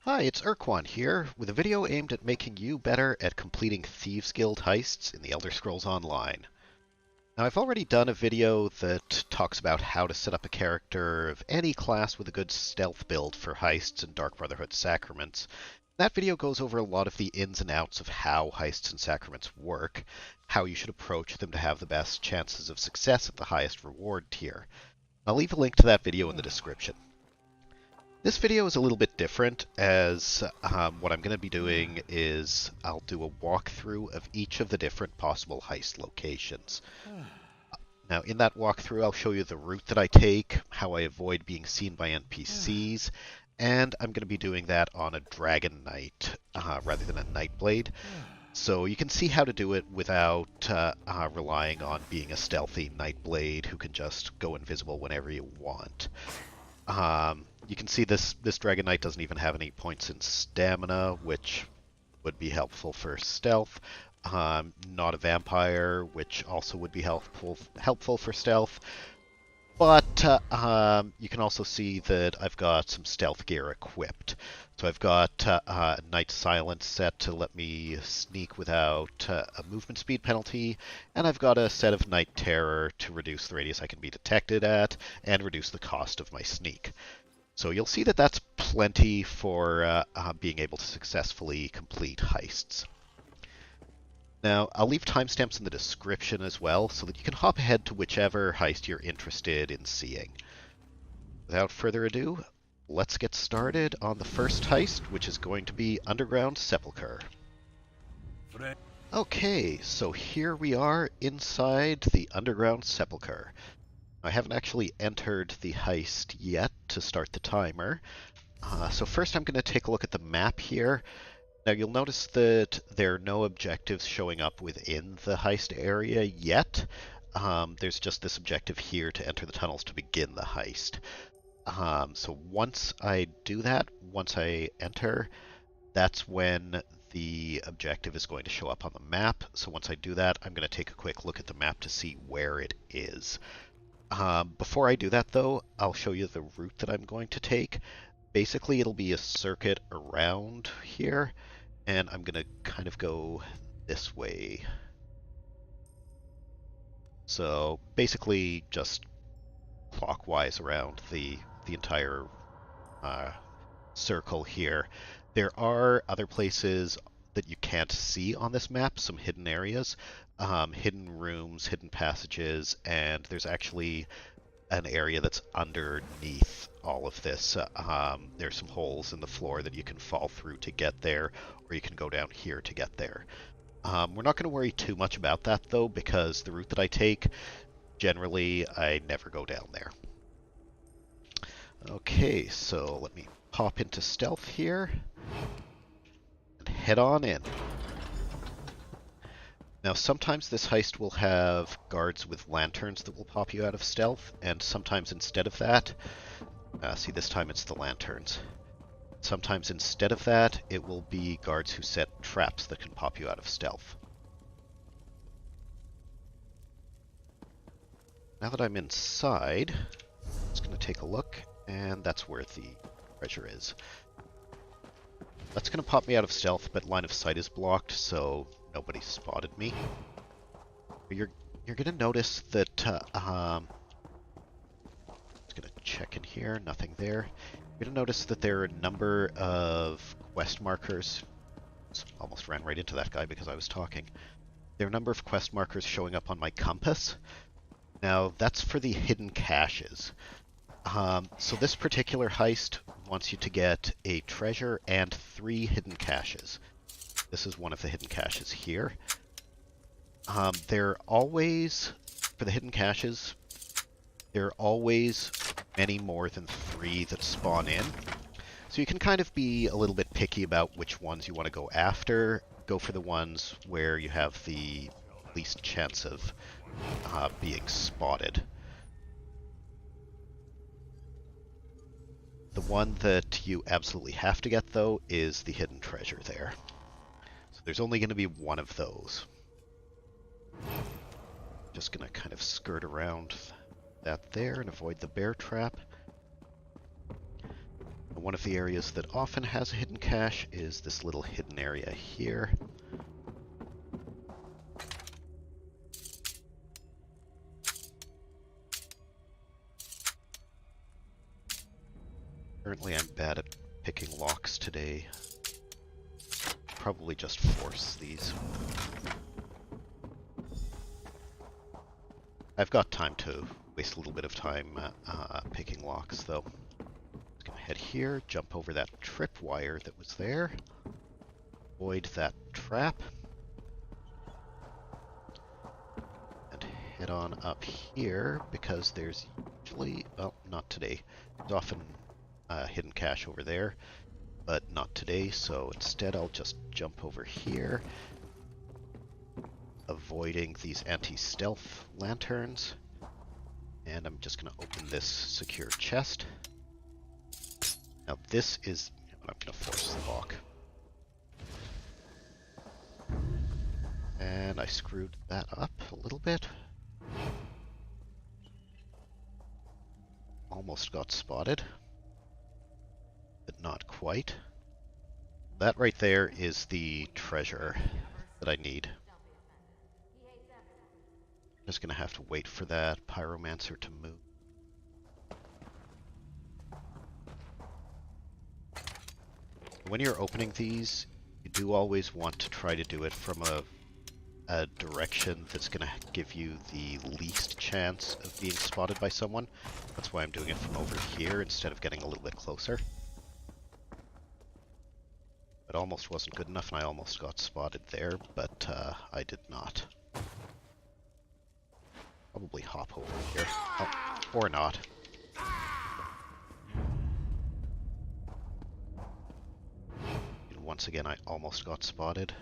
Hi, it's Ur-Quan here, with a video aimed at making you better at completing Thieves Guild heists in the Elder Scrolls Online. Now, I've already done a video that talks about how to set up a character of any class with a good stealth build for heists and Dark Brotherhood sacraments. That video goes over a lot of the ins and outs of how heists and sacraments work, how you should approach them to have the best chances of success at the highest reward tier. I'll leave a link to that video in the description. This video is a little bit different, as what I'm going to be doing is I'll do a walkthrough of each of the different possible heist locations. Now, in that walkthrough, I'll show you the route that I take, how I avoid being seen by NPCs, and I'm going to be doing that on a Dragon Knight rather than a Nightblade. So you can see how to do it without relying on being a stealthy Nightblade who can just go invisible whenever you want. You can see this Dragon Knight doesn't even have any points in stamina, which would be helpful for stealth. Not a vampire, which also would be helpful for stealth. But you can also see that I've got some stealth gear equipped. So I've got Night Silence set to let me sneak without a movement speed penalty, and I've got a set of Night Terror to reduce the radius I can be detected at and reduce the cost of my sneak. So you'll see that that's plenty for being able to successfully complete heists. Now, I'll leave timestamps in the description as well, so that you can hop ahead to whichever heist you're interested in seeing. Without further ado, let's get started on the first heist, which is going to be Underground Sepulcher. Okay, so here we are inside the Underground Sepulcher. I haven't actually entered the heist yet to start the timer, so first I'm going to take a look at the map here. Now you'll notice that there are no objectives showing up within the heist area yet. There's just this objective here to enter the tunnels to begin the heist. So once I do that, once I enter, that's when the objective is going to show up on the map. So once I do that, I'm going to take a quick look at the map to see where it is. Before I do that, though, I'll show you the route that I'm going to take. Basically, it'll be a circuit around here, and I'm going to kind of go this way. So basically, just clockwise around the entire circle here. There are other places that you can't see on this map, some hidden areas, hidden rooms, hidden passages, and there's actually an area that's underneath all of this. There's some holes in the floor that you can fall through to get there, or you can go down here to get there. We're not going to worry too much about that, though, because the route that I take, generally, I never go down there. Okay, so let me pop into stealth here and head on in. Now, sometimes this heist will have guards with lanterns that will pop you out of stealth, and sometimes instead of that, see, this time it's the lanterns. Sometimes instead of that, it will be guards who set traps that can pop you out of stealth. Now that I'm inside, I'm just going to take a look, and that's where the treasure is. That's going to pop me out of stealth, but line of sight is blocked, so nobody spotted me. You're going to notice that, just going to check in here, nothing there. You're going to notice that there are a number of quest markers. Almost ran right into that guy because I was talking. There are a number of quest markers showing up on my compass. Now, that's for the hidden caches. So this particular heist wants you to get a treasure and 3 hidden caches. This is one of the hidden caches here. They're always, for the hidden caches, there are always many more than 3 that spawn in. So you can kind of be a little bit picky about which ones you want to go after. Go for the ones where you have the least chance of being spotted. The one that you absolutely have to get, though, is the hidden treasure there. So there's only going to be one of those. Just going to kind of skirt around that there and avoid the bear trap. One of the areas that often has a hidden cache is this little hidden area here. Currently I'm bad at picking locks today. Probably just force these. I've got time to waste a little bit of time picking locks though. Just gonna head here, jump over that tripwire that was there, avoid that trap, and head on up here because there's usually, well, not today. There's often hidden cache over there, but not today, so instead I'll just jump over here, avoiding these anti-stealth lanterns, and I'm just going to open this secure chest. Now this is, I'm going to force the lock. And I screwed that up a little bit. Almost got spotted, but not quite. That right there is the treasure that I need. Just gonna have to wait for that pyromancer to move. When you're opening these, you do always want to try to do it from a direction that's gonna give you the least chance of being spotted by someone. That's why I'm doing it from over here instead of getting a little bit closer. It almost wasn't good enough and I almost got spotted there, but I did not. Probably hop over here. Oh, or not. And once again, I almost got spotted.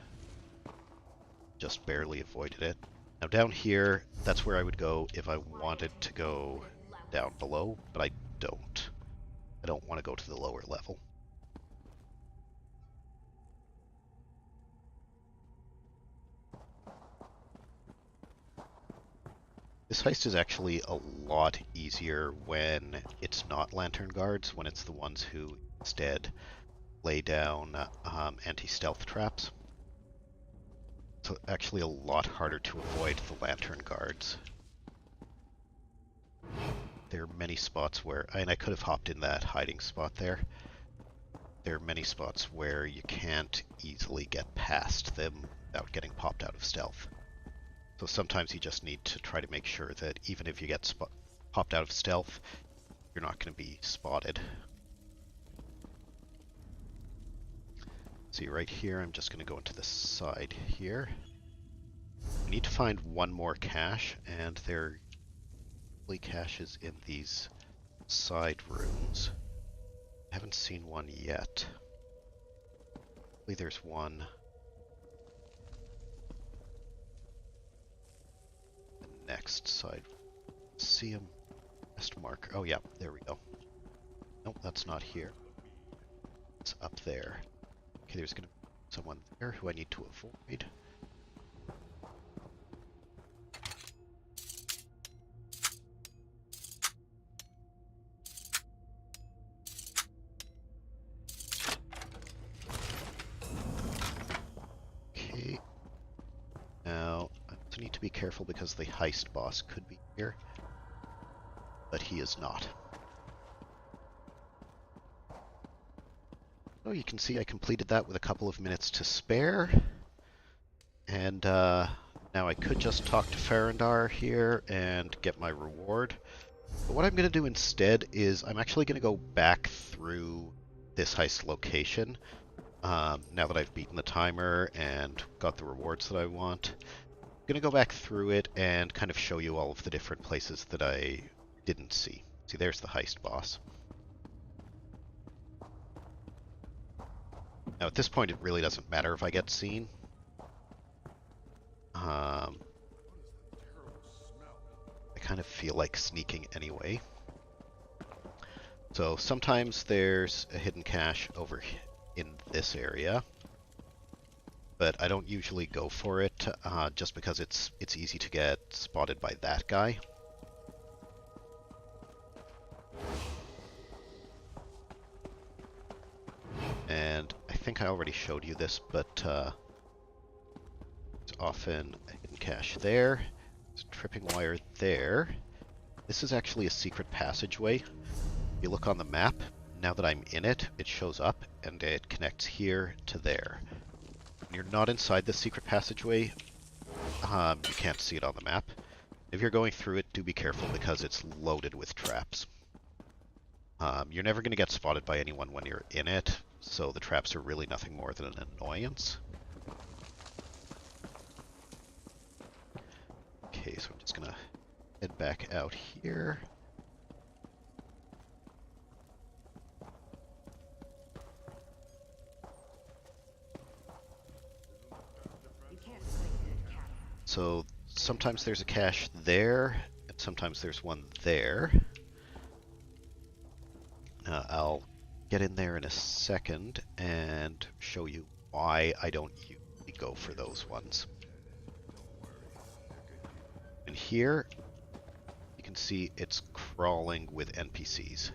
Just barely avoided it. Now down here, that's where I would go if I wanted to go down below, but I don't. I don't want to go to the lower level. This heist is actually a lot easier when it's not lantern guards, when it's the ones who instead lay down anti-stealth traps. So actually a lot harder to avoid the lantern guards. There are many spots where, and I could have hopped in that hiding spot there. There are many spots where you can't easily get past them without getting popped out of stealth. So sometimes you just need to try to make sure that even if you get popped out of stealth, you're not going to be spotted. See right here, I'm just going to go into the side here. I need to find one more cache, and there are caches in these side rooms. I haven't seen one yet. Hopefully there's one. Next side. See him. Best marker. Oh yeah, there we go. Nope, that's not here. It's up there. Okay, there's gonna be someone there who I need to avoid. Okay. Now, I also need to be careful because the heist boss could be here, but he is not. Oh, you can see I completed that with a couple of minutes to spare. And now I could just talk to Farandar here and get my reward. But what I'm going to do instead is I'm actually going to go back through this heist location. Now that I've beaten the timer and got the rewards that I want. I'm going to go back through it and kind of show you all of the different places that I didn't see. See, there's the heist boss. Now at this point it really doesn't matter if I get seen. I kind of feel like sneaking anyway. So sometimes there's a hidden cache over in this area, but I don't usually go for it just because it's easy to get spotted by that guy. And I think I already showed you this, but it's often a hidden cache there. There's a tripping wire there. This is actually a secret passageway. If you look on the map, now that I'm in it, it shows up and it connects here to there. When you're not inside the secret passageway, you can't see it on the map. If you're going through it, do be careful because it's loaded with traps. You're never going to get spotted by anyone when you're in it, so the traps are really nothing more than an annoyance. Okay, so I'm just going to head back out here. So sometimes there's a cache there, and sometimes there's one there. I'll get in there in a second and show you why I don't usually go for those ones. And here, you can see it's crawling with NPCs,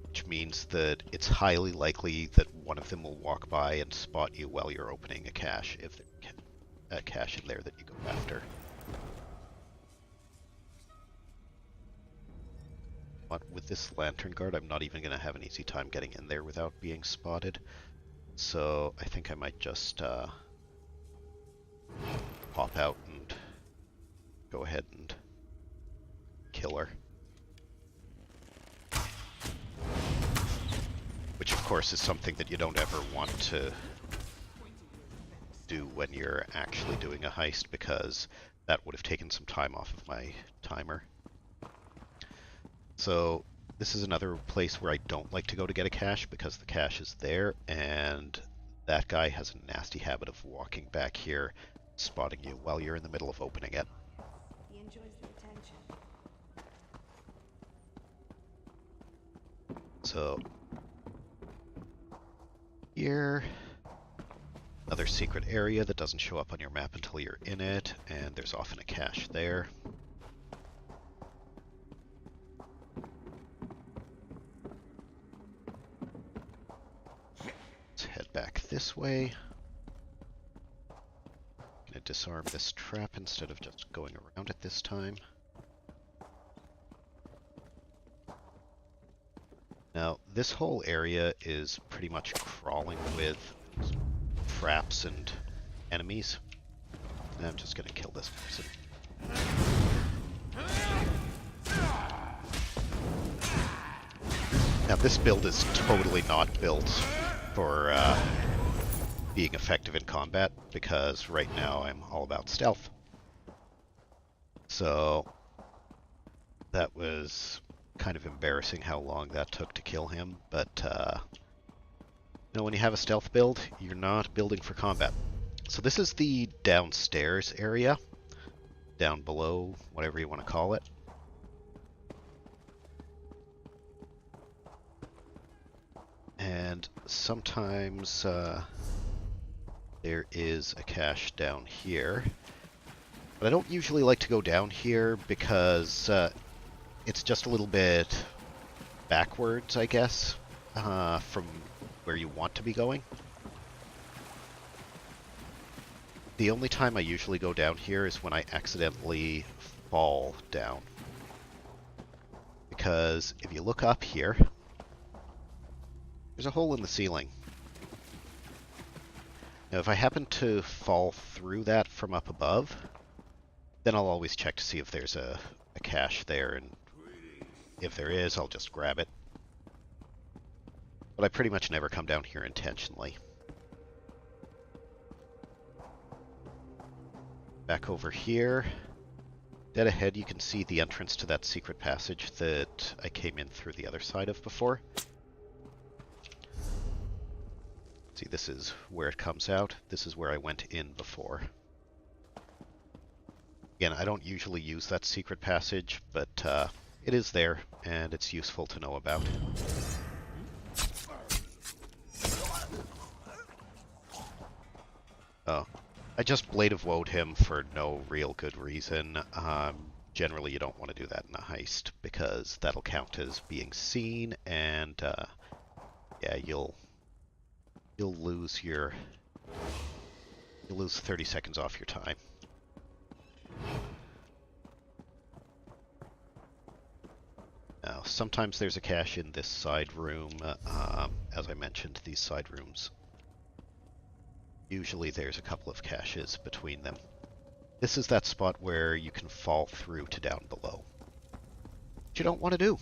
which means that it's highly likely that one of them will walk by and spot you while you're opening a cache, if there's a cache in there that you go after. But with this lantern guard, I'm not even going to have an easy time getting in there without being spotted. So I think I might just pop out and go ahead and kill her. Which of course is something that you don't ever want to do when you're actually doing a heist, because that would have taken some time off of my timer. So this is another place where I don't like to go to get a cache, because the cache is there, and that guy has a nasty habit of walking back here, spotting you while you're in the middle of opening it. He enjoys the attention. So here, another secret area that doesn't show up on your map until you're in it, and there's often a cache there. Let's head back this way. I'm gonna disarm this trap instead of just going around it this time. Now, this whole area is pretty much crawling with traps and enemies. And I'm just gonna kill this person. Now, this build is totally not built for being effective in combat, because right now I'm all about stealth. So that was kind of embarrassing how long that took to kill him, but you know, when you have a stealth build, you're not building for combat. So this is the downstairs area, down below, whatever you want to call it. And sometimes there is a cache down here. But I don't usually like to go down here because it's just a little bit backwards, I guess, from where you want to be going. The only time I usually go down here is when I accidentally fall down. Because if you look up here, there's a hole in the ceiling. Now, if I happen to fall through that from up above, then I'll always check to see if there's a cache there, and if there is, I'll just grab it. But I pretty much never come down here intentionally. Back over here, dead ahead, you can see the entrance to that secret passage that I came in through the other side of before. See, this is where it comes out. This is where I went in before. Again, I don't usually use that secret passage, but it is there, and it's useful to know about. Oh, I just Blade of Woed him for no real good reason. Generally, you don't want to do that in a heist, because that'll count as being seen, and yeah, you'll you'll lose 30 seconds off your time. Now, sometimes there's a cache in this side room. As I mentioned, these side rooms, usually there's a couple of caches between them. This is that spot where you can fall through to down below, which you don't want to do.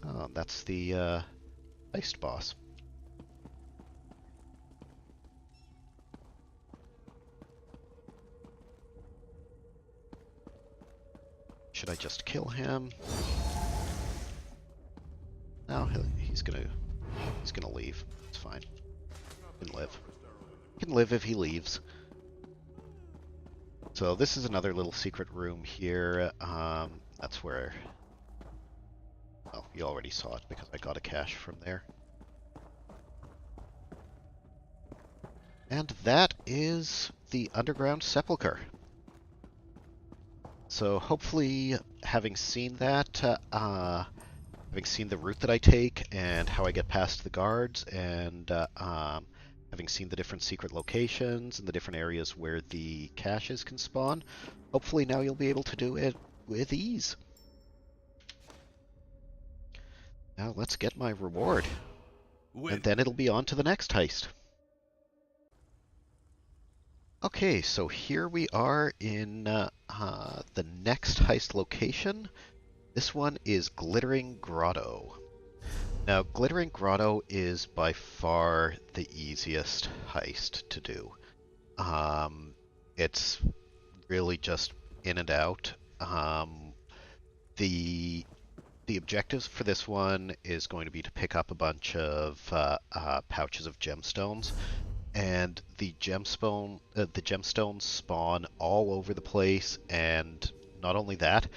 Oh, that's the heist boss. Should I just kill him? No, he's gonna leave. It's fine. He can live. He can live if he leaves. So this is another little secret room here. That's where... Oh, you already saw it because I got a cache from there. And that is the underground sepulcher. So hopefully, having seen that, having seen the route that I take and how I get past the guards, and having seen the different secret locations and the different areas where the caches can spawn, hopefully now you'll be able to do it with ease. Now let's get my reward, and then it'll be on to the next heist. Okay, so here we are in the next heist location. This one is Glittering Grotto. Now, Glittering Grotto is by far the easiest heist to do. It's really just in and out. The objectives for this one is going to be to pick up a bunch of pouches of gemstones. And the gemstones spawn all over the place, and not only that,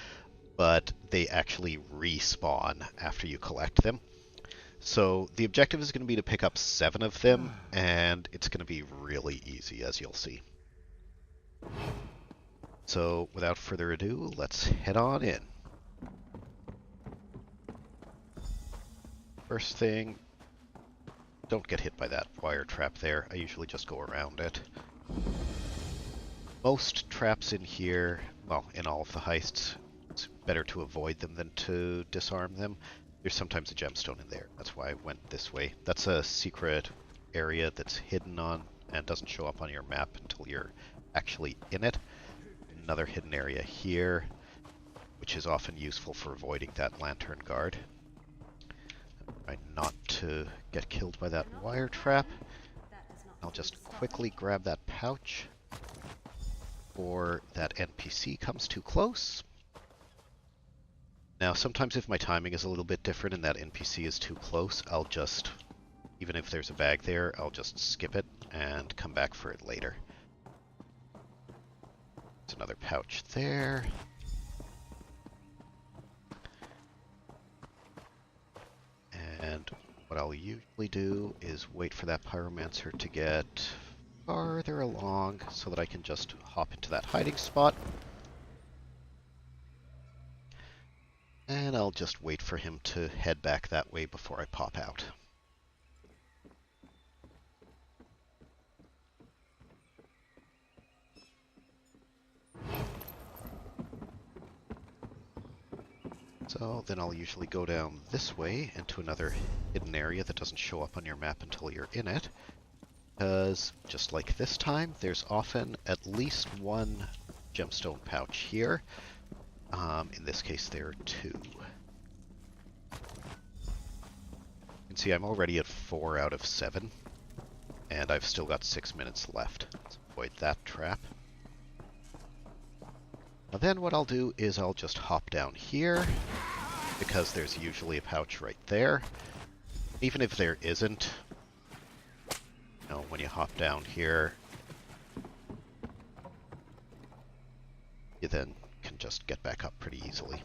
but they actually respawn after you collect them. So the objective is going to be to pick up 7 of them, and it's going to be really easy, as you'll see. So without further ado, let's head on in. First thing, don't get hit by that wire trap there. I usually just go around it. Most traps in here, well, in all of the heists, it's better to avoid them than to disarm them. There's sometimes a gemstone in there. That's why I went this way. That's a secret area that's hidden on and doesn't show up on your map until you're actually in it. Another hidden area here, which is often useful for avoiding that lantern guard. Try not to get killed by that wire trap. I'll just quickly grab that pouch before that NPC comes too close. Now, sometimes if my timing is a little bit different and that NPC is too close, I'll just, even if there's a bag there, I'll just skip it and come back for it later. There's another pouch there. And what I'll usually do is wait for that pyromancer to get farther along so that I can just hop into that hiding spot. And I'll just wait for him to head back that way before I pop out. So then I'll usually go down this way into another hidden area that doesn't show up on your map until you're in it. Because, just like this time, there's often at least one gemstone pouch here. In this case, there are 2. You can see I'm already at 4 out of 7, and I've still got 6 minutes left. Let's avoid that trap. Now then what I'll do is I'll just hop down here, because there's usually a pouch right there. Even if there isn't, you know, when you hop down here, you then can just get back up pretty easily.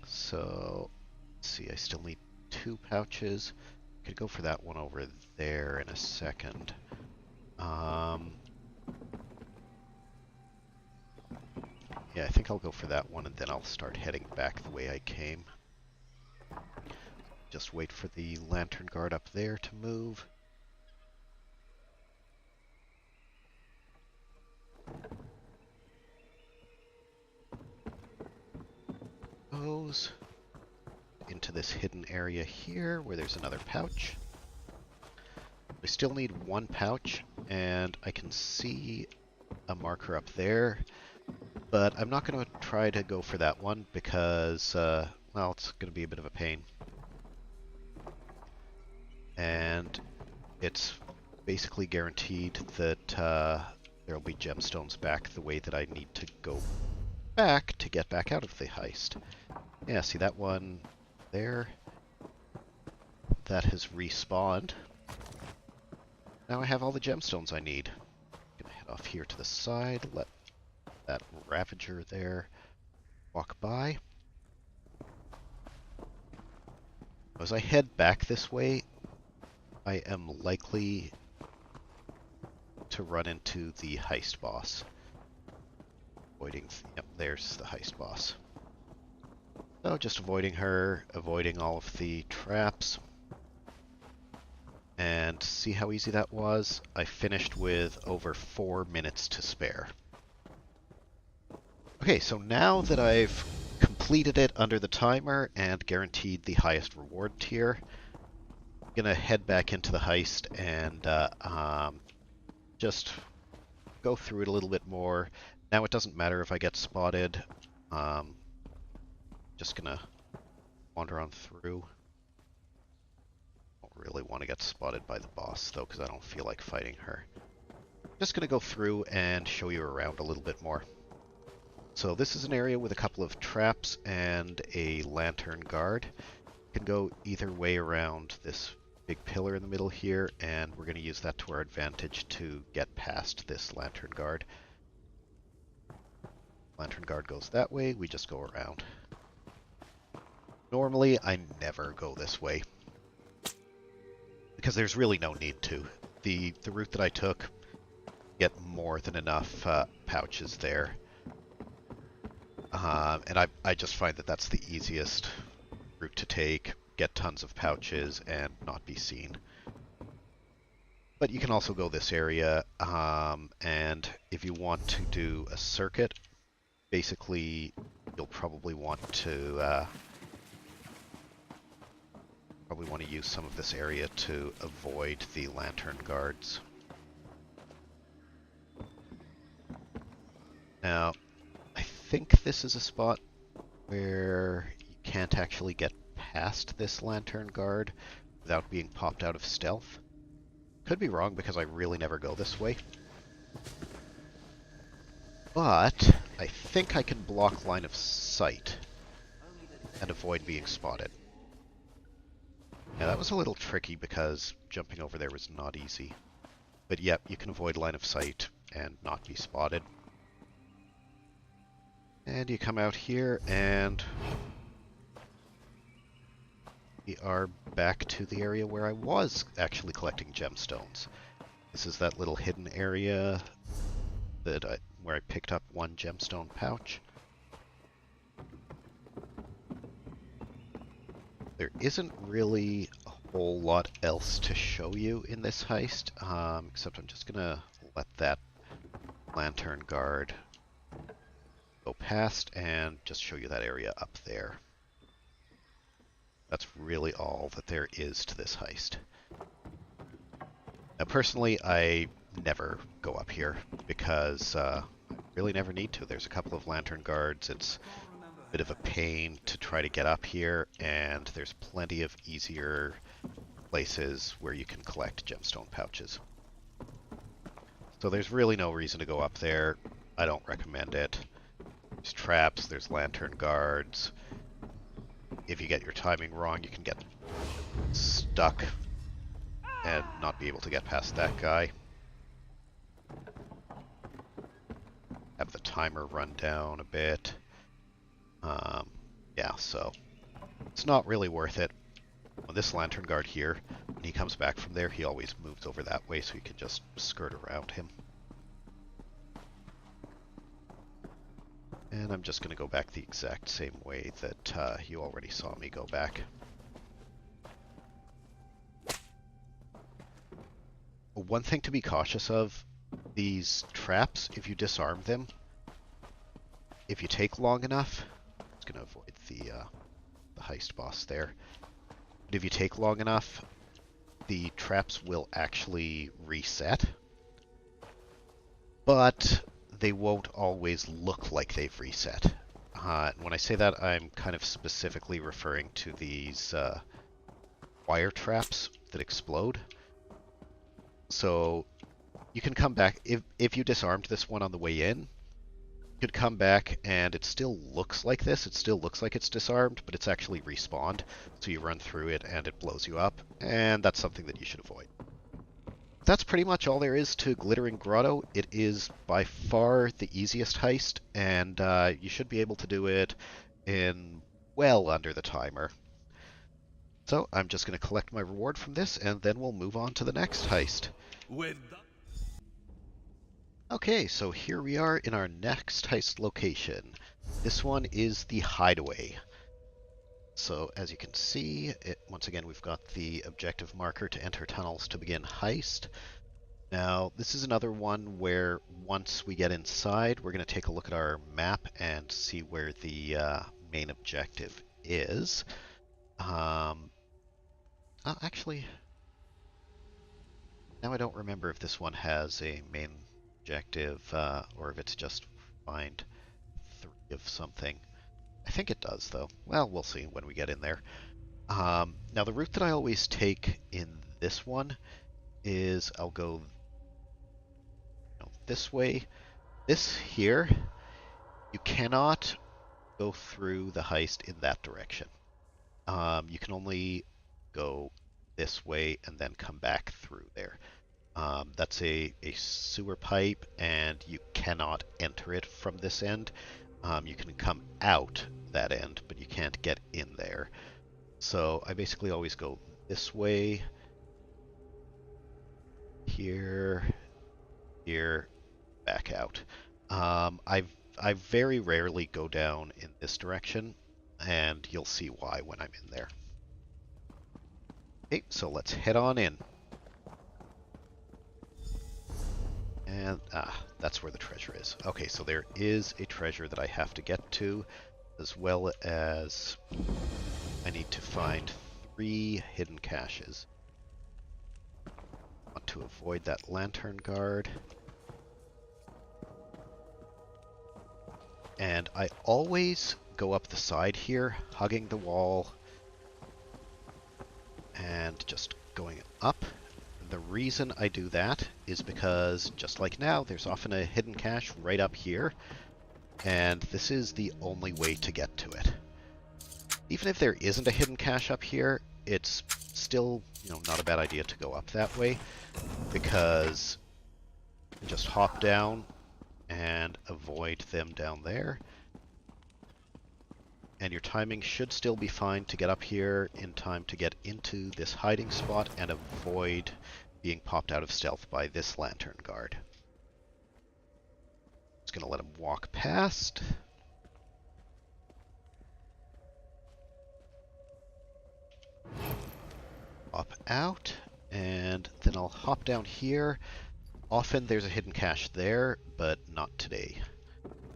So, let's see, I still need 2 pouches. Could go for that one over there in a second. Yeah, I think I'll go for that one, and then I'll start heading back the way I came. Just wait for the lantern guard up there to move. Goes into this hidden area here where there's another pouch. We still need one pouch, and I can see a marker up there, but I'm not going to try to go for that one because, well, it's going to be a bit of a pain. And it's basically guaranteed that there will be gemstones back the way that I need to go back to get back out of the heist. Yeah, see that one there? That has respawned. Now I have all the gemstones I need. I'm gonna head off here to the side, let that Ravager there walk by. As I head back this way, I am likely to run into the heist boss. Yep, there's the heist boss. So just avoiding her, avoiding all of the traps. And see how easy that was? I finished with over 4 minutes to spare. Okay, so now that I've completed it under the timer and guaranteed the highest reward tier, I'm gonna head back into the heist and just go through it a little bit more. Now it doesn't matter if I get spotted. Just gonna wander on through. Don't really want to get spotted by the boss though, because I don't feel like fighting her. Just gonna go through and show you around a little bit more. So this is an area with a couple of traps and a lantern guard. You can go either way around this big pillar in the middle here, and we're going to use that to our advantage to get past this lantern guard. Lantern guard goes that way, we just go around. Normally, I never go this way, because there's really no need to. The route that I took, get more than enough pouches there. And I just find that that's the easiest route to take, get tons of pouches, and not be seen. But you can also go this area, and if you want to do a circuit, basically you'll probably want to use some of this area to avoid the lantern guards. Now, I think this is a spot where you can't actually get past this lantern guard without being popped out of stealth. Could be wrong because I really never go this way. But I think I can block line of sight and avoid being spotted. Now that was a little tricky because jumping over there was not easy. But yep, you can avoid line of sight and not be spotted. And you come out here and we are back to the area where I was actually collecting gemstones. This is that little hidden area that where I picked up one gemstone pouch. There isn't really a whole lot else to show you in this heist, except I'm just gonna let that lantern guard go past and just show you that area up there. That's really all that there is to this heist. Now personally, I never go up here because I really never need to. There's a couple of lantern guards. It's a bit of a pain to try to get up here, and there's plenty of easier places where you can collect gemstone pouches. So there's really no reason to go up there. I don't recommend it. There's traps, there's lantern guards. If you get your timing wrong, you can get stuck and not be able to get past that guy. Have the timer run down a bit. Yeah, so it's not really worth it. Well, this lantern guard here, when he comes back from there, he always moves over that way, so you can just skirt around him. And I'm just going to go back the exact same way that you already saw me go back. One thing to be cautious of, these traps, if you disarm them, if you take long enough, it's going to avoid the heist boss there, but if you take long enough, the traps will actually reset, but they won't always look like they've reset. When I say that, I'm kind of specifically referring to these wire traps that explode. So you can come back, if you disarmed this one on the way in, you could come back and it still looks like this. It still looks like it's disarmed, but it's actually respawned. So you run through it and it blows you up, and that's something that you should avoid. That's pretty much all there is to Glittering Grotto. It is by far the easiest heist, and you should be able to do it in well under the timer. So I'm just going to collect my reward from this, and then we'll move on to the next heist. Okay, so here we are in our next heist location. This one is the Hideaway. So as you can see, once again we've got the objective marker to enter tunnels to begin heist. Now this is another one where once we get inside, we're going to take a look at our map and see where the main objective is. Actually, now I don't remember if this one has a main objective or if it's just find 3 of something. I think it does, though. Well, we'll see when we get in there. Now, the route that I always take in this one is I'll go this way. This here, you cannot go through the heist in that direction. You can only go this way and then come back through there. That's a sewer pipe, and you cannot enter it from this end. You can come out that end, but you can't get in there. So I basically always go this way, here, here, back out. I very rarely go down in this direction, and you'll see why when I'm in there. Okay, so let's head on in. And, that's where the treasure is. Okay, so there is a treasure that I have to get to, as well as I need to find 3 hidden caches. I want to avoid that lantern guard. And I always go up the side here, hugging the wall, and just going up. The reason I do that is because, just like now, there's often a hidden cache right up here, and this is the only way to get to it. Even if there isn't a hidden cache up here, it's still, not a bad idea to go up that way, because you just hop down and avoid them down there. And your timing should still be fine to get up here in time to get into this hiding spot and avoid being popped out of stealth by this lantern guard. Just gonna let him walk past. Hop out, and then I'll hop down here. Often there's a hidden cache there, but not today.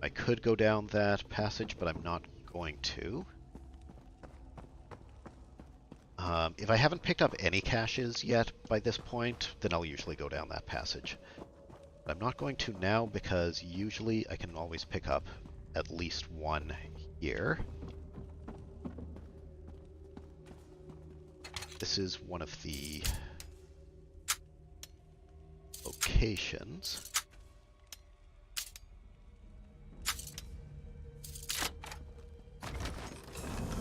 I could go down that passage, but I'm not going to. If I haven't picked up any caches yet by this point, then I'll usually go down that passage. But I'm not going to now because usually I can always pick up at least one here. This is one of the locations.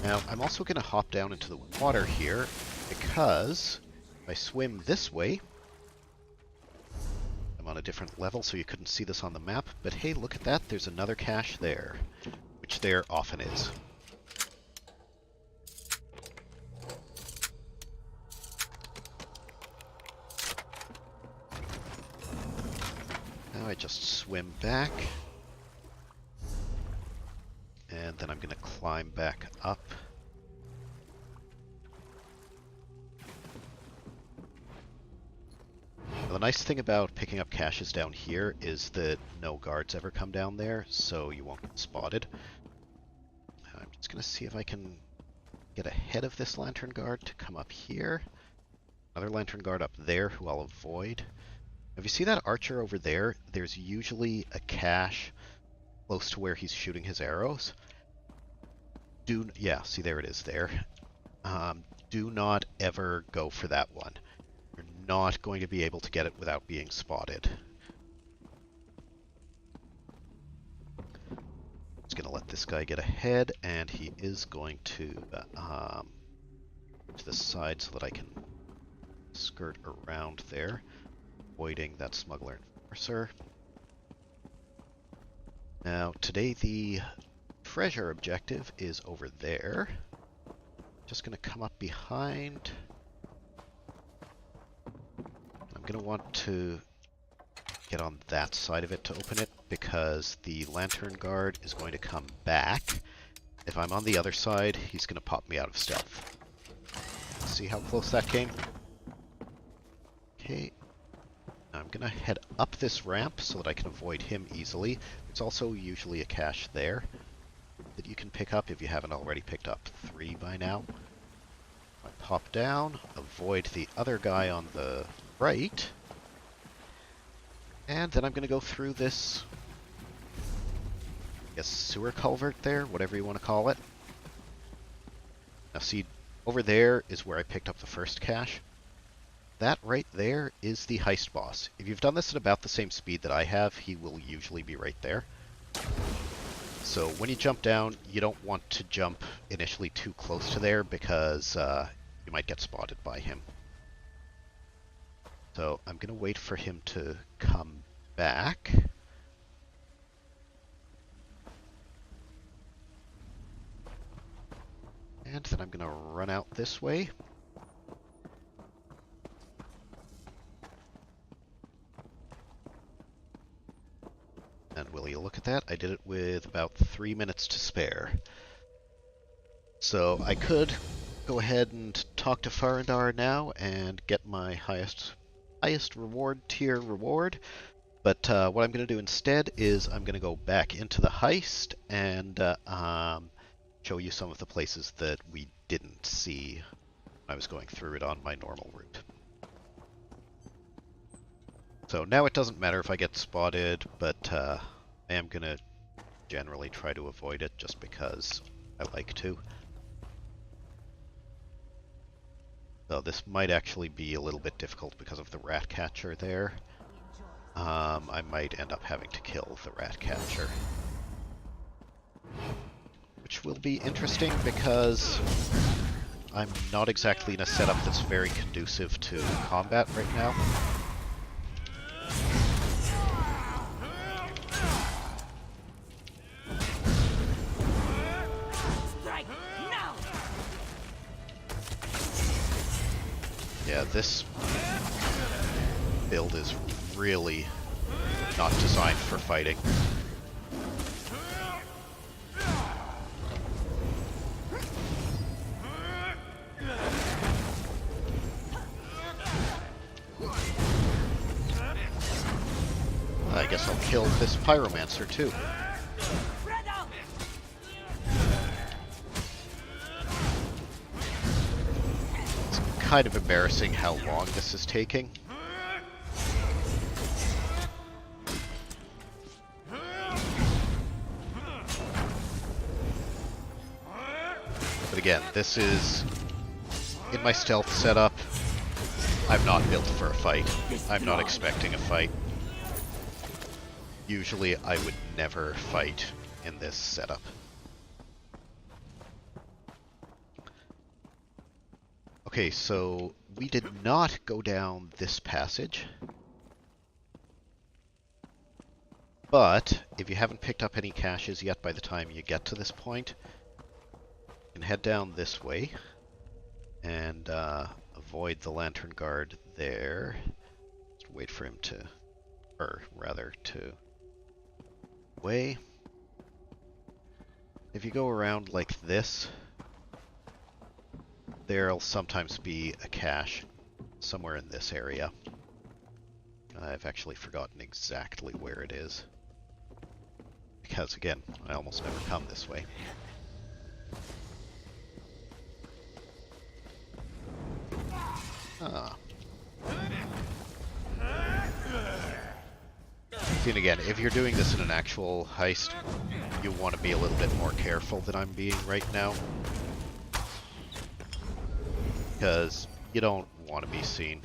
Now, I'm also going to hop down into the water here, because if I swim this way, I'm on a different level, so you couldn't see this on the map, but hey, look at that, there's another cache there, which there often is. Now I just swim back. And then I'm going to climb back up. Now the nice thing about picking up caches down here is that no guards ever come down there, so you won't get spotted. I'm just going to see if I can get ahead of this lantern guard to come up here. Another lantern guard up there who I'll avoid. If you see that archer over there, there's usually a cache close to where he's shooting his arrows. Yeah, see, there it is there. Do not ever go for that one. You're not going to be able to get it without being spotted. Just going to let this guy get ahead, and he is going to the side so that I can skirt around there, avoiding that smuggler enforcer. Now, today the treasure objective is over there. Just going to come up behind. I'm going to want to get on that side of it to open it, because the lantern guard is going to come back. If I'm on the other side, he's going to pop me out of stealth. See how close that came? Okay. I'm going to head up this ramp so that I can avoid him easily. There's also usually a cache there that you can pick up if you haven't already picked up 3 by now. I pop down, avoid the other guy on the right, and then I'm going to go through this, I guess, sewer culvert there, whatever you want to call it. Now see, over there is where I picked up the first cache. That right there is the heist boss. If you've done this at about the same speed that I have, he will usually be right there. So when you jump down, you don't want to jump initially too close to there, because you might get spotted by him. So I'm going to wait for him to come back. And then I'm going to run out this way. And will you look at that? I did it with about 3 minutes to spare. So I could go ahead and talk to Farandar now and get my highest reward tier reward. But what I'm going to do instead is I'm going to go back into the heist and show you some of the places that we didn't see when I was going through it on my normal route. So now it doesn't matter if I get spotted, but I am going to generally try to avoid it just because I like to. Though this might actually be a little bit difficult because of the rat catcher there. I might end up having to kill the rat catcher. Which will be interesting because I'm not exactly in a setup that's very conducive to combat right now. Yeah, this build is really not designed for fighting. I guess I'll kill this pyromancer too. It's kind of embarrassing how long this is taking. But again, this is in my stealth setup. I'm not built for a fight. I'm not expecting a fight. Usually I would never fight in this setup. Okay, so we did not go down this passage. But if you haven't picked up any caches yet by the time you get to this point, you can head down this way and avoid the lantern guard there. Just wait for him to, or rather to way. If you go around like this, there'll sometimes be a cache somewhere in this area. I've actually forgotten exactly where it is. Because, again, I almost never come this way. Ah. See, and again, if you're doing this in an actual heist, you want to be a little bit more careful than I'm being right now. Because you don't want to be seen.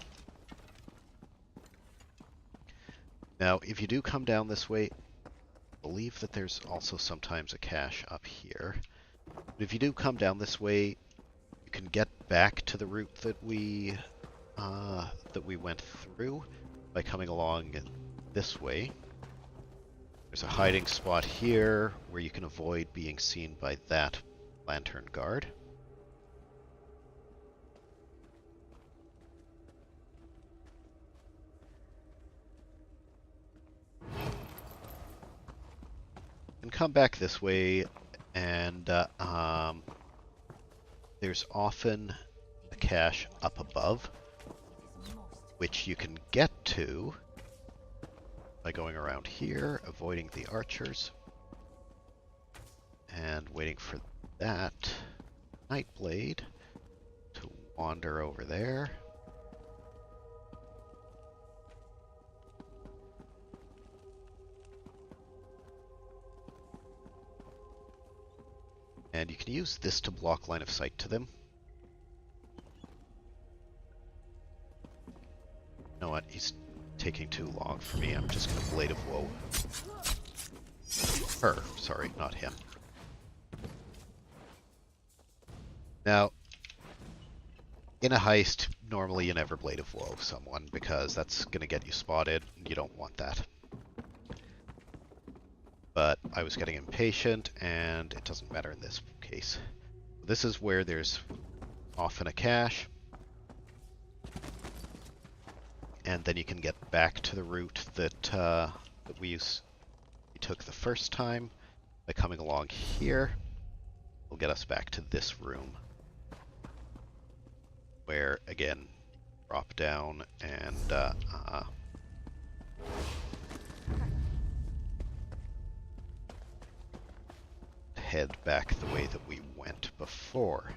Now, if you do come down this way, I believe that there's also sometimes a cache up here. But if you do come down this way, you can get back to the route that we went through by coming along this way. There's a hiding spot here where you can avoid being seen by that lantern guard. And come back this way, and there's often a cache up above, which you can get to by going around here, avoiding the archers, and waiting for that Nightblade to wander over there. And you can use this to block line of sight to them. You know what? He's taking too long for me. I'm just going to Blade of Woe. Her, sorry, not him. Now, in a heist, normally you never Blade of Woe someone because that's going to get you spotted, and you don't want that. But I was getting impatient, and it doesn't matter in this case. This is where there's often a cache, and then you can get back to the route that we took the first time by coming along here. Will get us back to this room, where again, drop down and head back the way that we went before.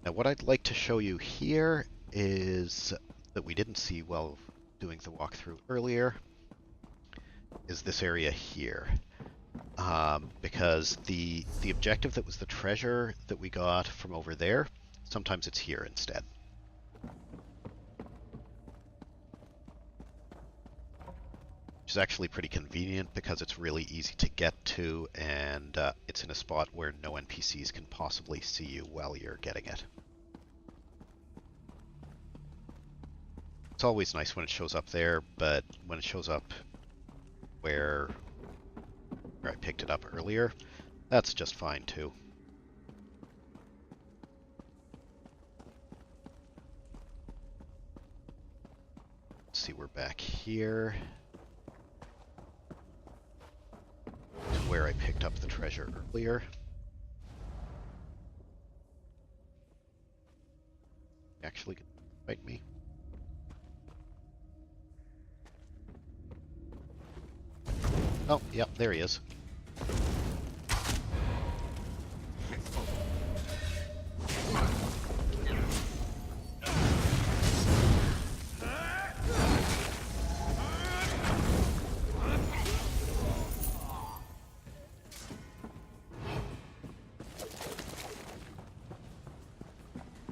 Now what I'd like to show you here is that we didn't see while doing the walkthrough earlier, is this area here. Because the objective that was the treasure that we got from over there, sometimes it's here instead. Which is actually pretty convenient because it's really easy to get to, and it's in a spot where no NPCs can possibly see you while you're getting it. It's always nice when it shows up there, but when it shows up where I picked it up earlier, that's just fine too. Let's see, we're back here to where I picked up the treasure earlier. Actually, fight me. Oh, yep, there he is.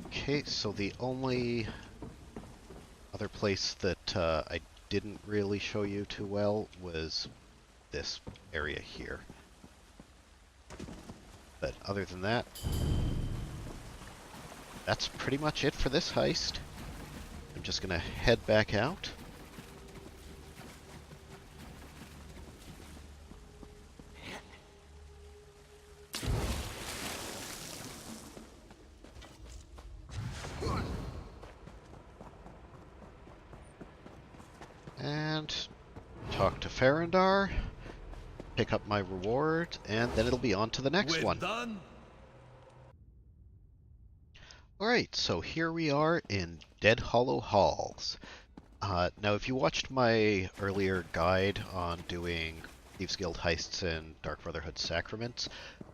Okay, so the only other place that I didn't really show you too well was this area here. But other than that, that's pretty much it for this heist. I'm just gonna head back out. And talk to Farandar, pick up my reward, and then it'll be on to the next one. Done. Alright, so here we are in Deadhollow Halls. Now, if you watched my earlier guide on doing Thieves Guild heists and Dark Brotherhood sacraments,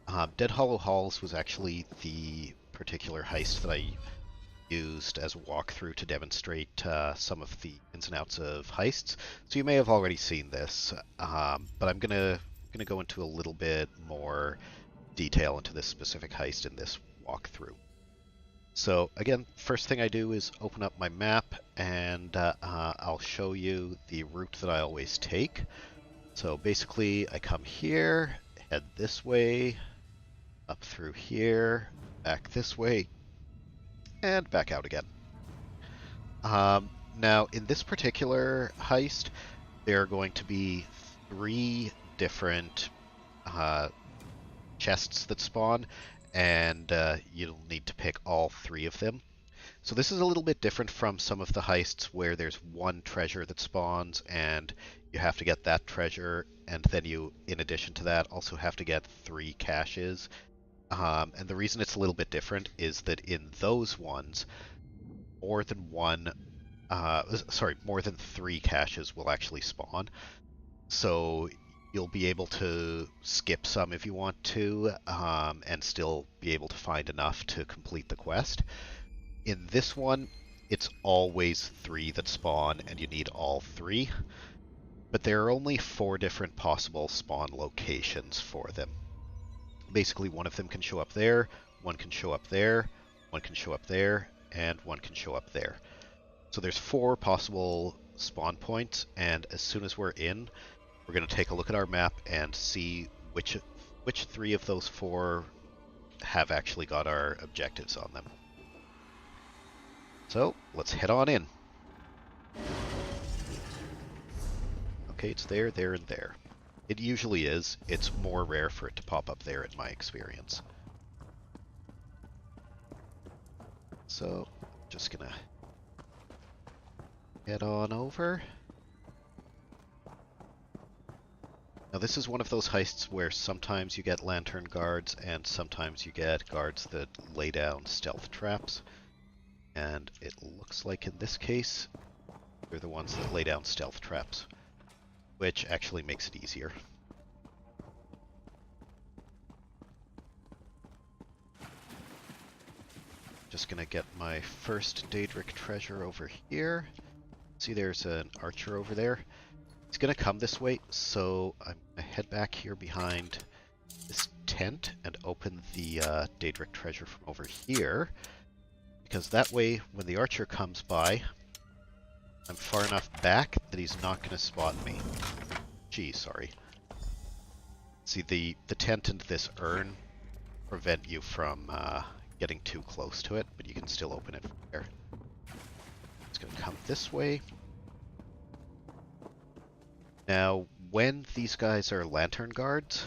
Deadhollow Halls was actually the particular heist that I used as a walkthrough to demonstrate some of the ins and outs of heists. So you may have already seen this, but I'm gonna go into a little bit more detail into this specific heist in this walkthrough. So again, first thing I do is open up my map, and I'll show you the route that I always take. So basically, I come here, head this way, up through here, back this way, and back out again. Now, in this particular heist, there are going to be 3 different chests that spawn, and you'll need to pick all 3 of them. So this is a little bit different from some of the heists where there's 1 treasure that spawns, and you have to get that treasure, and then you, in addition to that, also have to get 3 caches. And the reason it's a little bit different is that in those ones, more than 3 caches will actually spawn. So you'll be able to skip some if you want to, and still be able to find enough to complete the quest. In this one, it's always 3 that spawn, and you need all 3. But there are only 4 different possible spawn locations for them. Basically, one of them can show up there, one can show up there, one can show up there, and one can show up there. So there's 4 possible spawn points, and as soon as we're in, we're going to take a look at our map and see which 3 of those 4 have actually got our objectives on them. So let's head on in. Okay, it's there, there, and there. It usually is. It's more rare for it to pop up there in my experience. So, just gonna head on over. Now this is one of those heists where sometimes you get lantern guards and sometimes you get guards that lay down stealth traps. And it looks like in this case, they're the ones that lay down stealth traps, which actually makes it easier. Just gonna get my first Daedric treasure over here. See, there's an archer over there. He's gonna come this way, so I'm gonna head back here behind this tent and open the Daedric treasure from over here, because that way, when the archer comes by, I'm far enough back that he's not gonna spot me. Gee, sorry. See, the tent and this urn prevent you from getting too close to it, but you can still open it from there. It's going to come this way. Now, when these guys are lantern guards,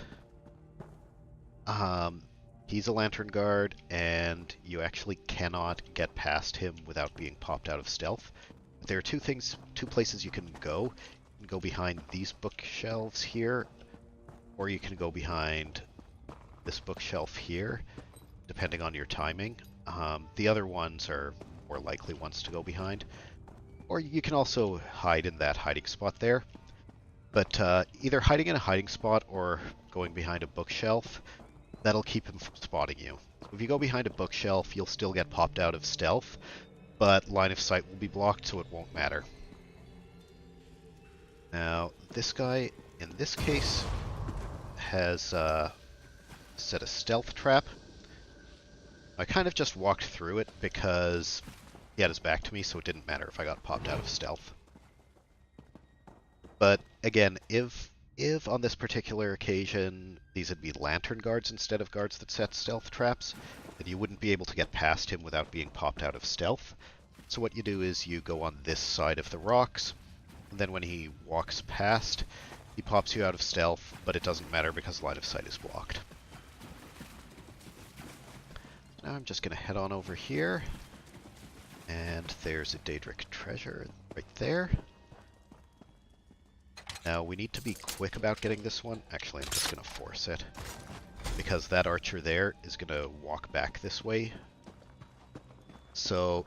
he's a lantern guard, and you actually cannot get past him without being popped out of stealth. But there are 2 places you can go. You can go behind these bookshelves here, or you can go behind this bookshelf here, depending on your timing. The other ones are more likely ones to go behind. Or you can also hide in that hiding spot there. But either hiding in a hiding spot or going behind a bookshelf, that'll keep him from spotting you. So if you go behind a bookshelf, you'll still get popped out of stealth, but line of sight will be blocked, so it won't matter. Now, this guy, in this case, has set a stealth trap. I kind of just walked through it because he had his back to me, so it didn't matter if I got popped out of stealth. But again, if on this particular occasion these would be lantern guards instead of guards that set stealth traps, then you wouldn't be able to get past him without being popped out of stealth. So what you do is you go on this side of the rocks, and then when he walks past, he pops you out of stealth, but it doesn't matter because line of sight is blocked. Now I'm just going to head on over here, and there's a Daedric treasure right there. Now we need to be quick about getting this one. Actually, I'm just going to force it, because that archer there is going to walk back this way. So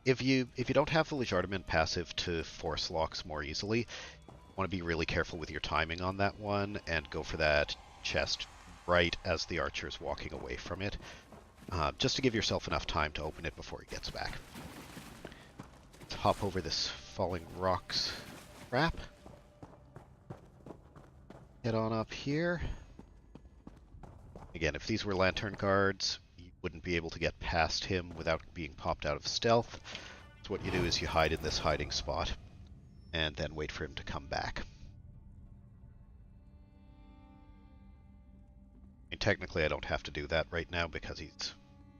if you don't have the Legiardiment passive to force locks more easily, you want to be really careful with your timing on that one and go for that chest right as the archer's walking away from it, just to give yourself enough time to open it before he gets back. Let's hop over this falling rocks trap. Head on up here. Again, if these were lantern guards, you wouldn't be able to get past him without being popped out of stealth. So what you do is you hide in this hiding spot and then wait for him to come back. I mean, technically I don't have to do that right now because he's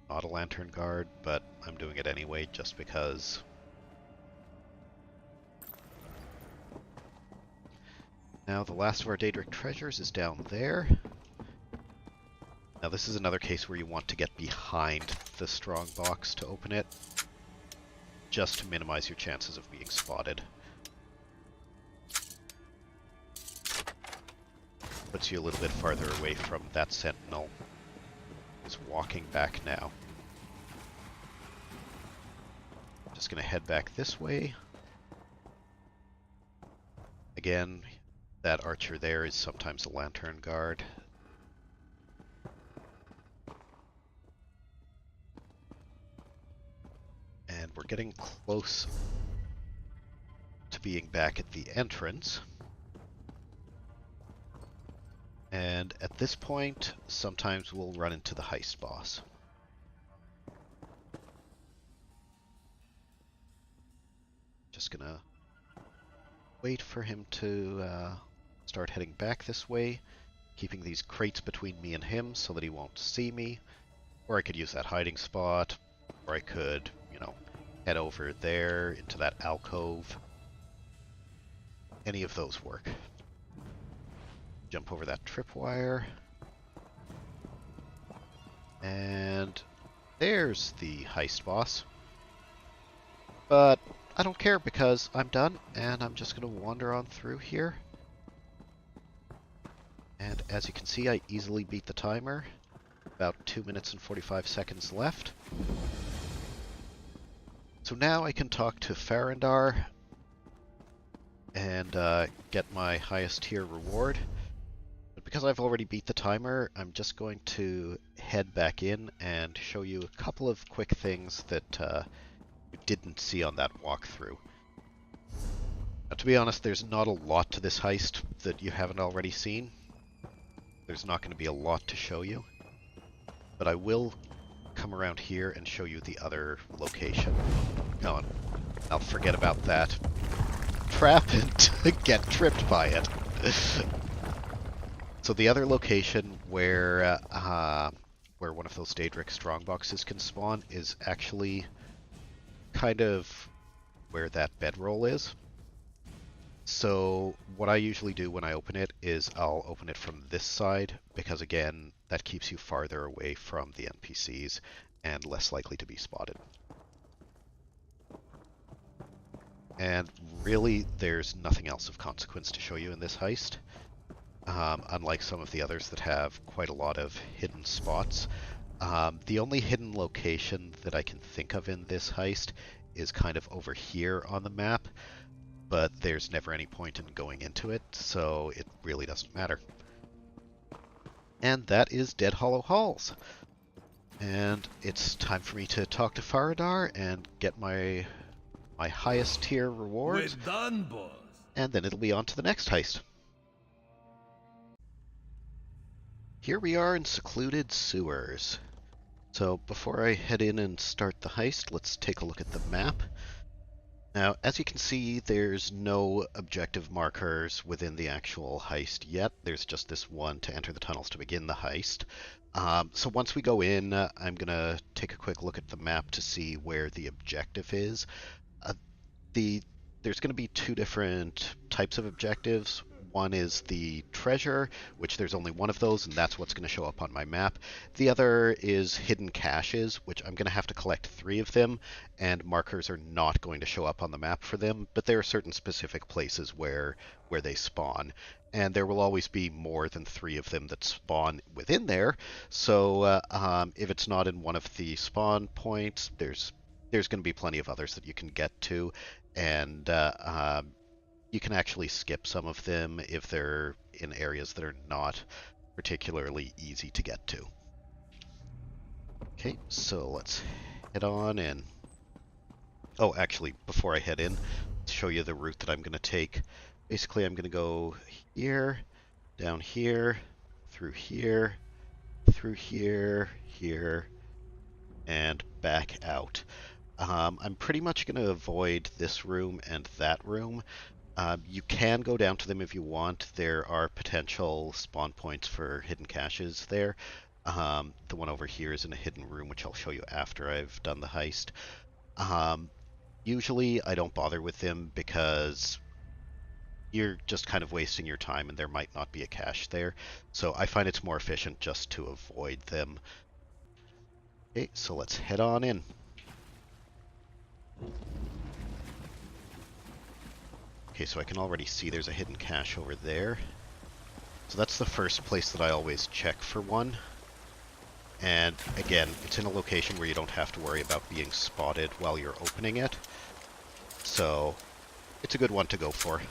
not a lantern guard, but I'm doing it anyway just because. Now the last of our Daedric treasures is down there. Now this is another case where you want to get behind the strong box to open it, just to minimize your chances of being spotted. Puts you a little bit farther away from that sentinel who's walking back now. Just gonna head back this way. Again, that archer there is sometimes a lantern guard. And we're getting close to being back at the entrance. And at this point, sometimes we'll run into the heist boss. Just gonna wait for him to start heading back this way, keeping these crates between me and him so that he won't see me. Or I could use that hiding spot, or I could, you know, head over there into that alcove. Any of those work. Jump over that tripwire. And there's the heist boss. But I don't care because I'm done, and I'm just going to wander on through here. And as you can see, I easily beat the timer. About 2 minutes and 45 seconds left. So now I can talk to Farandar and get my highest tier reward. But because I've already beat the timer, I'm just going to head back in and show you a couple of quick things that you didn't see on that walkthrough. Now, to be honest, there's not a lot to this heist that you haven't already seen. There's not going to be a lot to show you. But I will come around here and show you the other location. No, I'll forget about that trap and get tripped by it. So the other location where one of those Daedric strongboxes can spawn is actually kind of where that bedroll is. So what I usually do when I open it is I'll open it from this side, because again, that keeps you farther away from the NPCs and less likely to be spotted. And really, there's nothing else of consequence to show you in this heist. Unlike some of the others that have quite a lot of hidden spots. The only hidden location that I can think of in this heist is kind of over here on the map, but there's never any point in going into it, so it really doesn't matter. And that is Deadhollow Halls. And it's time for me to talk to Faradar and get my highest tier rewards. We're done, boss. And then it'll be on to the next heist. Here we are in Secluded Sewers. So before I head in and start the heist, let's take a look at the map. Now, as you can see, there's no objective markers within the actual heist yet. There's just this one to enter the tunnels to begin the heist. So once we go in, I'm going to take a quick look at the map to see where the objective is. There's going to be two different types of objectives. One is the treasure, which there's only one of those, and that's what's going to show up on my map. The other is hidden caches, which I'm going to have to collect 3 of them, and markers are not going to show up on the map for them, but there are certain specific places where they spawn. And there will always be more than 3 of them that spawn within there, so if it's not in one of the spawn points, there's there's going to be plenty of others that you can get to, and you can actually skip some of them if they're in areas that are not particularly easy to get to. Okay, so let's head on in. Oh, actually, before I head in, to show you the route that I'm going to take. Basically, I'm going to go here, down here, through here, here, and back out. I'm pretty much going to avoid this room and that room. You can go down to them if you want. There are potential spawn points for hidden caches there. The one over here is in a hidden room, which I'll show you after I've done the heist. Usually I don't bother with them because you're just kind of wasting your time and there might not be a cache there. So I find it's more efficient just to avoid them. Okay, so let's head on in. Okay, so I can already see there's a hidden cache over there. So that's the first place that I always check for one. And again, it's in a location where you don't have to worry about being spotted while you're opening it. So it's a good one to go for.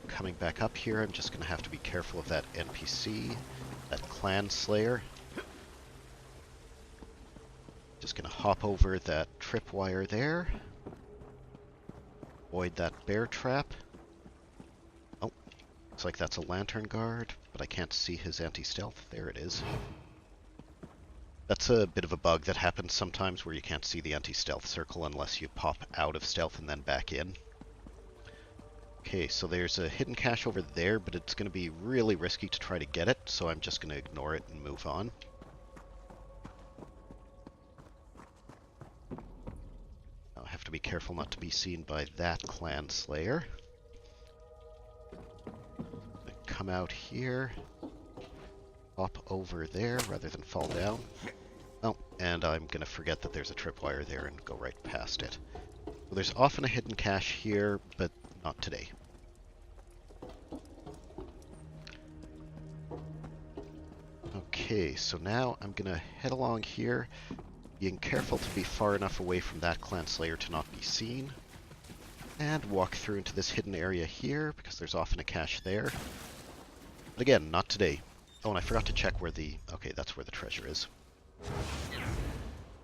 Coming back up here, I'm just going to have to be careful of that NPC, that clan slayer. Just going to hop over that tripwire there. Avoid that bear trap. Oh, looks like that's a lantern guard, but I can't see his anti-stealth. There it is. That's a bit of a bug that happens sometimes where you can't see the anti-stealth circle unless you pop out of stealth and then back in. Okay, so there's a hidden cache over there, but it's going to be really risky to try to get it, so I'm just going to ignore it and move on. I'll have to be careful not to be seen by that clan slayer. Come out here, hop over there rather than fall down. Oh, and I'm going to forget that there's a tripwire there and go right past it. Well, there's often a hidden cache here, but not today. Okay, so now I'm going to head along here, being careful to be far enough away from that clan slayer to not be seen, and walk through into this hidden area here, because there's often a cache there. But again, not today. Oh, and I forgot to check where the... Okay, that's where the treasure is.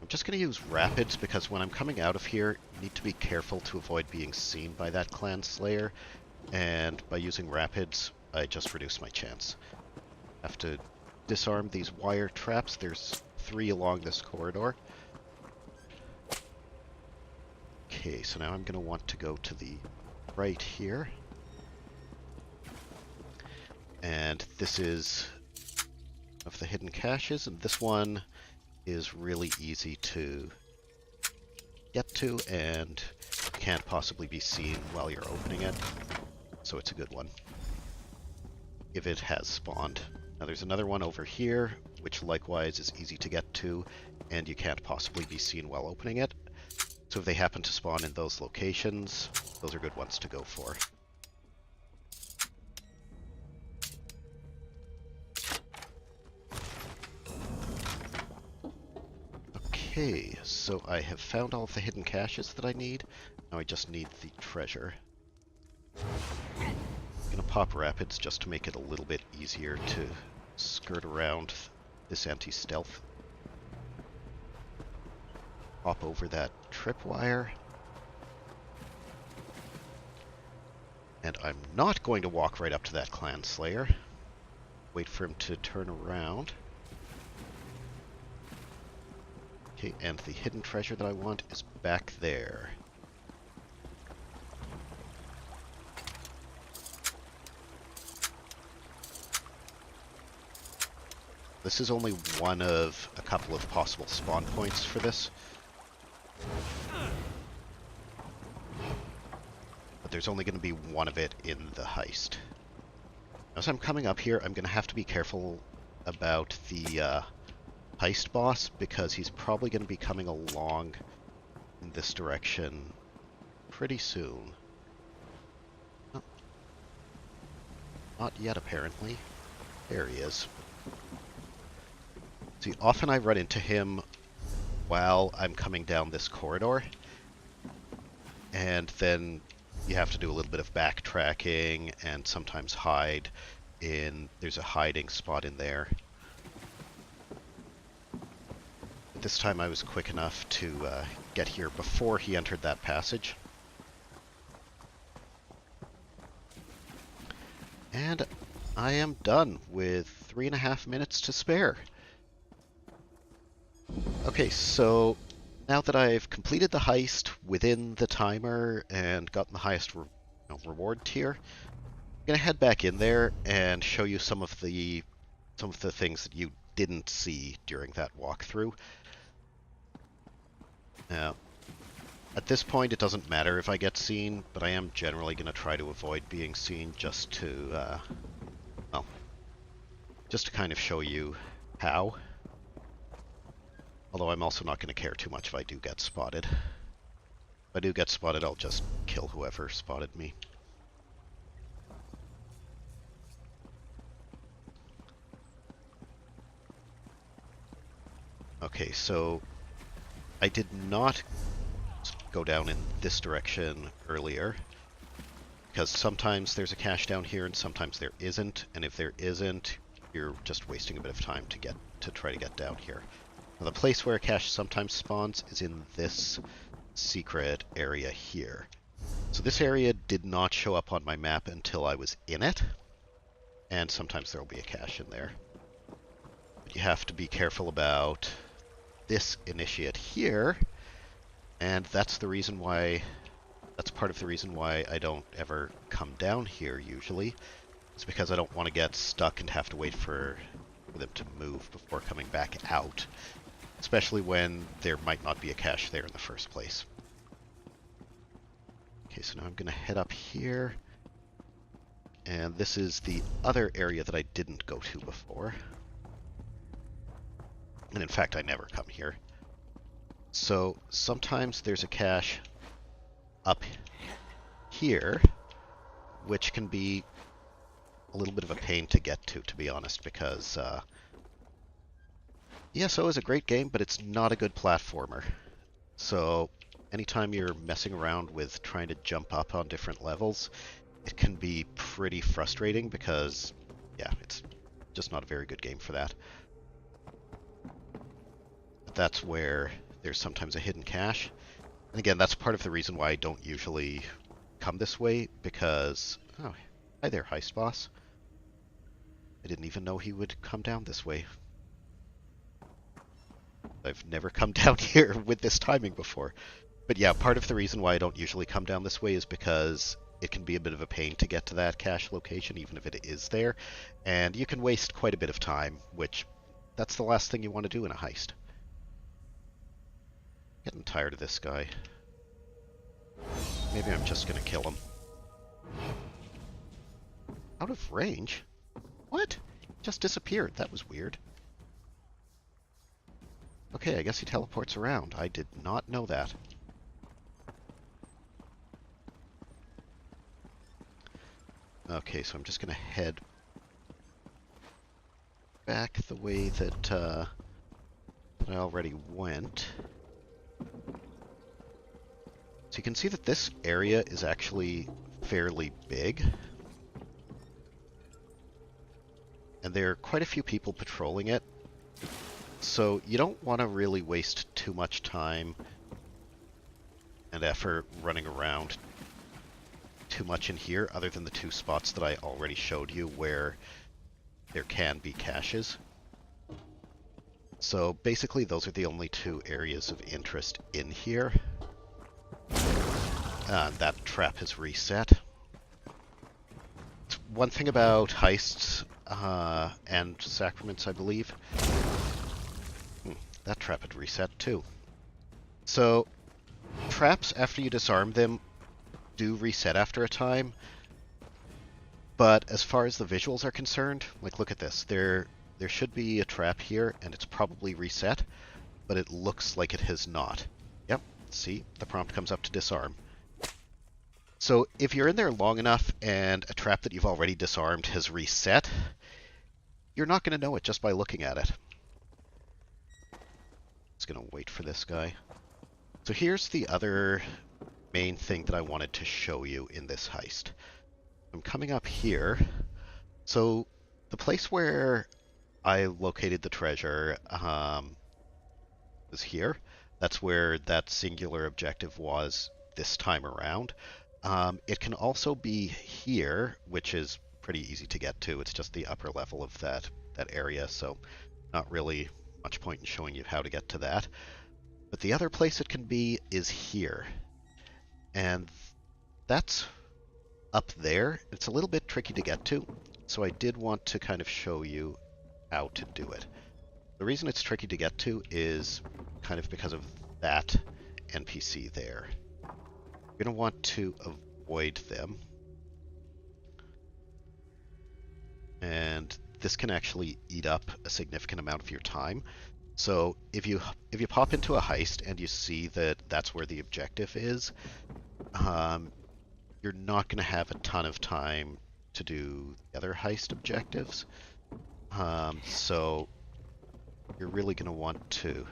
I'm just going to use rapids, because when I'm coming out of here, you need to be careful to avoid being seen by that clan slayer, and by using rapids, I just reduce my chance. I have to disarm these wire traps. There's 3 along this corridor. Okay, so now I'm going to want to go to the right here. And this is of the hidden caches, and this one is really easy to get to, and can't possibly be seen while you're opening it, so it's a good one if it has spawned. Now there's another one over here, which likewise is easy to get to, and you can't possibly be seen while opening it. So if they happen to spawn in those locations, those are good ones to go for. Okay, so I have found all of the hidden caches that I need. Now I just need the treasure. I'm gonna pop rapids just to make it a little bit easier to skirt around this anti-stealth. Hop over that tripwire. And I'm not going to walk right up to that clan slayer. Wait for him to turn around. Okay, and the hidden treasure that I want is back there. This is only one of a couple of possible spawn points for this. But there's only going to be one of it in the heist. As I'm coming up here, I'm going to have to be careful about the heist boss, because he's probably going to be coming along in this direction pretty soon. Oh. Not yet, apparently. There he is. See, often I run into him while I'm coming down this corridor, and then you have to do a little bit of backtracking and sometimes hide in... There's a hiding spot in there. But this time I was quick enough to get here before he entered that passage. And I am done with 3.5 minutes to spare. Okay, so now that I've completed the heist within the timer and gotten the highest reward tier, I'm gonna head back in there and show you some of the things that you didn't see during that walkthrough. Now, at this point, it doesn't matter if I get seen, but I am generally gonna try to avoid being seen just to, well, just to kind of show you how. Although I'm also not going to care too much if I do get spotted. If I do get spotted, I'll just kill whoever spotted me. Okay, so I did not go down in this direction earlier, because sometimes there's a cache down here and sometimes there isn't, and if there isn't, you're just wasting a bit of time to try to get down here. Now, the place where a cache sometimes spawns is in this secret area here. So this area did not show up on my map until I was in it, and sometimes there will be a cache in there. But you have to be careful about this initiate here, and that's the reason why, that's part of the reason why I don't ever come down here usually. It's because I don't want to get stuck and have to wait for them to move before coming back out. Especially when there might not be a cache there in the first place. Okay, so now I'm going to head up here. And this is the other area that I didn't go to before. And in fact, I never come here. So sometimes there's a cache up here, which can be a little bit of a pain to get to be honest, because ESO is a great game, but it's not a good platformer. So anytime you're messing around with trying to jump up on different levels, it can be pretty frustrating because, yeah, it's just not a very good game for that. But that's where there's sometimes a hidden cache. And again, that's part of the reason why I don't usually come this way, because... Oh, hi there, Heist Boss. I didn't even know he would come down this way. I've never come down here with this timing before. But yeah, part of the reason why I don't usually come down this way is because it can be a bit of a pain to get to that cache location, even if it is there. And you can waste quite a bit of time, which that's the last thing you want to do in a heist. Getting tired of this guy. Maybe I'm just going to kill him. Out of range? What? Just disappeared. That was weird. Okay, I guess he teleports around. I did not know that. Okay, so I'm just going to head back the way that, that I already went. So you can see that this area is actually fairly big. And there are quite a few people patrolling it. So you don't want to really waste too much time and effort running around too much in here, other than the two spots that I already showed you where there can be caches. So basically those are the only two areas of interest in here. That trap has reset. One thing about heists and sacraments, I believe. That trap had reset too. So, traps, after you disarm them, do reset after a time. But as far as the visuals are concerned, like look at this. There should be a trap here, and it's probably reset, but it looks like it has not. Yep, see? The prompt comes up to disarm. So if you're in there long enough and a trap that you've already disarmed has reset, you're not going to know it just by looking at it. Just going to wait for this guy. So here's the other main thing that I wanted to show you in this heist. I'm coming up here. So the place where I located the treasure was here. That's where that singular objective was this time around. It can also be here, which is pretty easy to get to. It's just the upper level of that area, so not really much point in showing you how to get to that. But the other place it can be is here. And that's up there. It's a little bit tricky to get to, so I did want to kind of show you how to do it. The reason it's tricky to get to is kind of because of that NPC there. You're going to want to avoid them. And this can actually eat up a significant amount of your time. So if you pop into a heist and you see that that's where the objective is, you're not going to have a ton of time to do the other heist objectives. So you're really going to want to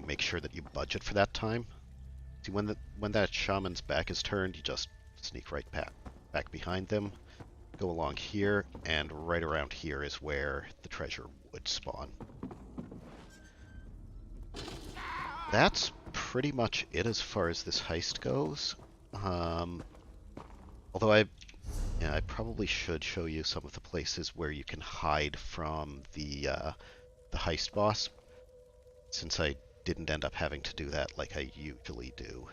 make sure that you budget for that time. See, when that shaman's back is turned, you just sneak right back behind them, go along here, and right around here is where the treasure would spawn. That's pretty much it as far as this heist goes. Although I probably should show you some of the places where you can hide from the heist boss, since I didn't end up having to do that like I usually do.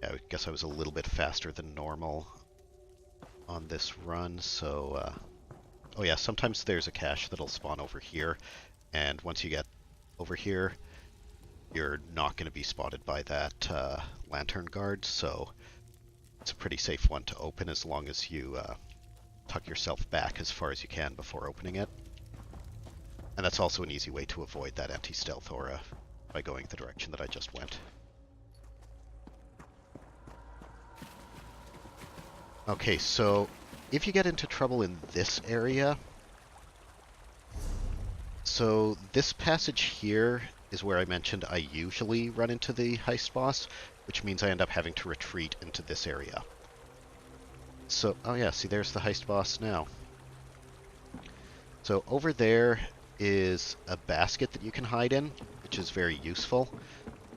Yeah, I guess I was a little bit faster than normal on this run, so oh yeah, sometimes there's a cache that'll spawn over here, and once you get over here, you're not going to be spotted by that lantern guard, so it's a pretty safe one to open as long as you tuck yourself back as far as you can before opening it. And that's also an easy way to avoid that anti-stealth aura by going the direction that I just went. Okay, so if you get into trouble in this area, so this passage here is where I mentioned I usually run into the heist boss, which means I end up having to retreat into this area. So, oh yeah, see, there's the heist boss now. So over there is a basket that you can hide in, which is very useful.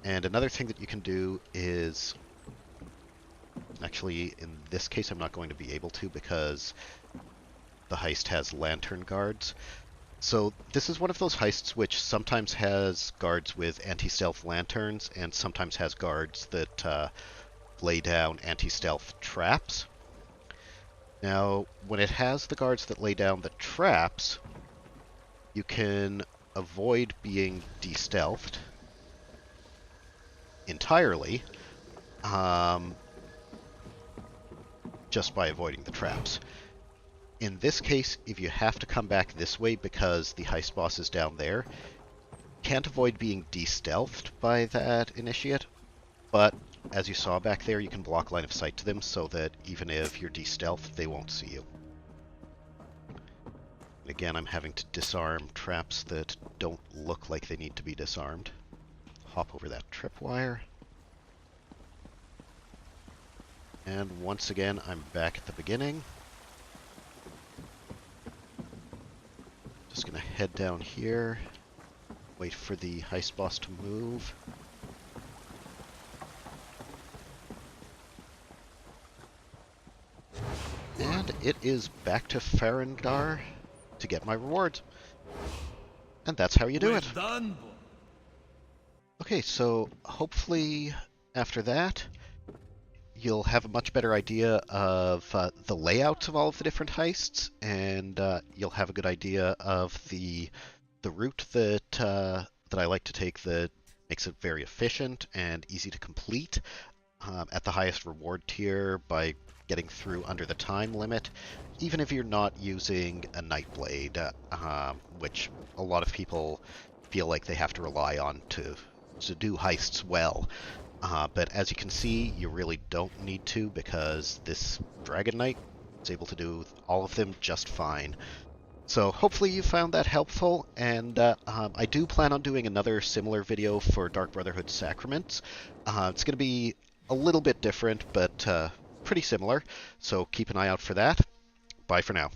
And another thing that you can do is, actually in this case I'm not going to be able to because the heist has lantern guards. So this is one of those heists which sometimes has guards with anti-stealth lanterns and sometimes has guards that lay down anti-stealth traps. Now, when it has the guards that lay down the traps, you can avoid being de-stealthed entirely just by avoiding the traps. In this case, if you have to come back this way because the heist boss is down there, can't avoid being de-stealthed by that initiate, but as you saw back there, you can block line of sight to them so that even if you're de-stealthed, they won't see you. And again, I'm having to disarm traps that don't look like they need to be disarmed. Hop over that tripwire. And once again, I'm back at the beginning. Just gonna head down here, wait for the heist boss to move. And it is back to Farandar to get my rewards. And that's how you do it. Done. Okay, so hopefully after that, you'll have a much better idea of the layouts of all of the different heists, and you'll have a good idea of the route that I like to take that makes it very efficient and easy to complete at the highest reward tier by getting through under the time limit, even if you're not using a Nightblade, which a lot of people feel like they have to rely on to to do heists well. But as you can see, you really don't need to, because this Dragon Knight is able to do all of them just fine. So hopefully you found that helpful, and I do plan on doing another similar video for Dark Brotherhood Sacraments. It's going to be a little bit different, but pretty similar, so keep an eye out for that. Bye for now.